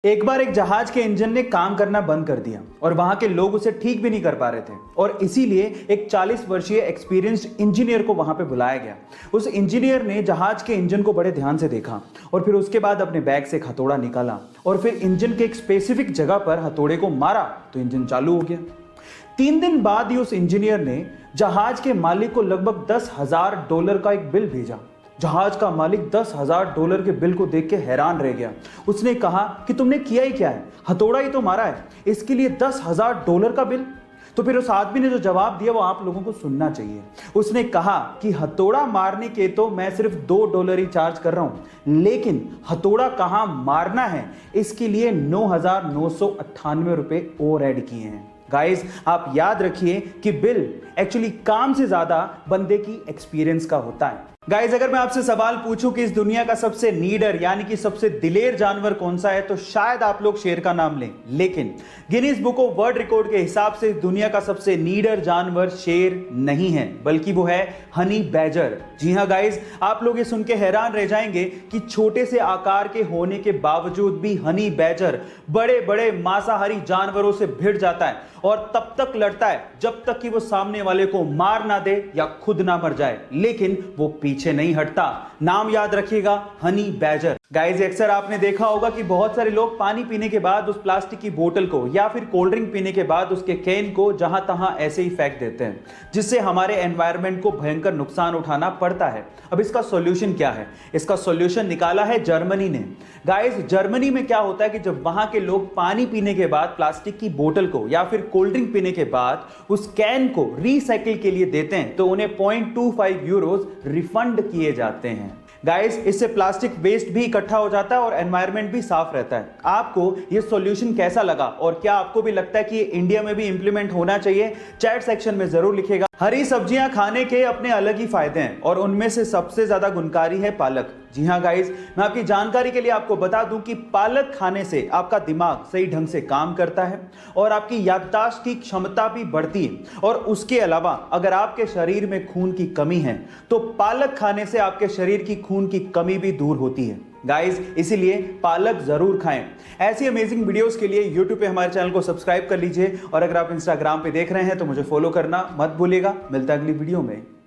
एक बार एक जहाज के इंजन ने काम करना बंद कर दिया और वहां के लोग उसे ठीक भी नहीं कर पा रहे थे और इसीलिए एक 40 वर्षीय एक्सपीरियंस्ड इंजीनियर को वहां पे बुलाया गया। उस इंजीनियर ने जहाज के इंजन को बड़े ध्यान से देखा और फिर उसके बाद अपने बैग से एक हथौड़ा निकाला और फिर इंजन के एक स्पेसिफिक जगह पर हथौड़े को मारा तो इंजन चालू हो गया। 3 दिन बाद ही उस इंजीनियर ने जहाज के मालिक को लगभग $10,000 का एक बिल भेजा। जहाज का मालिक $10,000 के बिल को देख के हैरान रह गया। उसने कहा कि तुमने किया ही क्या है, हथौड़ा ही तो मारा है, इसके लिए $10,000 का बिल। तो फिर उस आदमी ने जो जवाब दिया वो आप लोगों को सुनना चाहिए। उसने कहा कि हथौड़ा मारने के तो मैं सिर्फ $2 ही चार्ज कर रहा हूं, लेकिन हथौड़ा कहां मारना है इसके लिए $9,998 और ऐड किए हैं। गाइस, आप याद रखिए कि बिल एक्चुअली काम से ज्यादा बंदे की एक्सपीरियंस का होता है। गाइस, अगर मैं आपसे सवाल पूछूं कि इस दुनिया का सबसे नीडर यानी कि सबसे दिलेर जानवर कौन सा है तो शायद आप लोग शेर का नाम लें, लेकिन Guinness book of world record के हिसाब से इस दुनिया का सबसे नीडर जानवर शेर नहीं है, बल्कि वो है हनी बैजर। जी हां गाइस, आप लोग ये सुन के हैरान रह जाएंगे कि छोटे से आकार के होने के बावजूद भी हनी बैजर बड़े बड़े मांसाहारी जानवरों से भिड़ जाता है और तब तक लड़ता है जब तक कि वो सामने वाले को मार ना दे या खुद ना मर जाए, लेकिन वो पीछे नहीं हटता। नाम याद रखिएगा, हनी बैजर। गाइस, अक्सर आपने देखा होगा कि बहुत सारे लोग पानी पीने के बाद उस प्लास्टिक की बोतल को या फिर कोल्ड ड्रिंक पीने के बाद उसके कैन को जहां तहां ऐसे ही फेंक देते हैं, जिससे हमारे एनवायरनमेंट को भयंकर नुकसान उठाना पड़ता है। अब इसका सॉल्यूशन क्या है? इसका सॉल्यूशन निकाला है जर्मनी ने। गाइस, जर्मनी में क्या होता है कि जब वहां के लोग पानी पीने के बाद प्लास्टिक की बोतल को या फिर कोल्ड ड्रिंक पीने के बाद उस कैन को रीसाइकिल के लिए देते हैं तो उन्हें 0.25 यूरोज रिफंड किए जाते हैं। गाइस, इससे प्लास्टिक वेस्ट भी इकट्ठा हो जाता है और एनवायरनमेंट भी साफ रहता है। आपको ये सॉल्यूशन कैसा लगा और क्या आपको भी लगता है कि ये इंडिया में भी इंप्लीमेंट होना चाहिए? चैट सेक्शन में जरूर लिखेगा। हरी सब्जियां खाने के अपने अलग ही फायदे हैं और उनमें से सबसे ज्यादा गुणकारी है पालक। जी हां गाइस, मैं आपकी जानकारी के लिए आपको बता दूं कि पालक खाने से आपका दिमाग सही ढंग से काम करता है और आपकी याददाश्त की क्षमता भी बढ़ती है। और उसके अलावा अगर आपके शरीर में खून की कमी है तो पालक खाने से आपके शरीर की खून की कमी भी दूर होती है। गाइस, इसीलिए पालक जरूर खाएं। ऐसी अमेजिंग वीडियोस के लिए YouTube पे हमारे चैनल को सब्सक्राइब कर लीजिए और अगर आप Instagram पे देख रहे हैं तो मुझे फॉलो करना मत भूलिएगा। मिलता है अगली वीडियो में।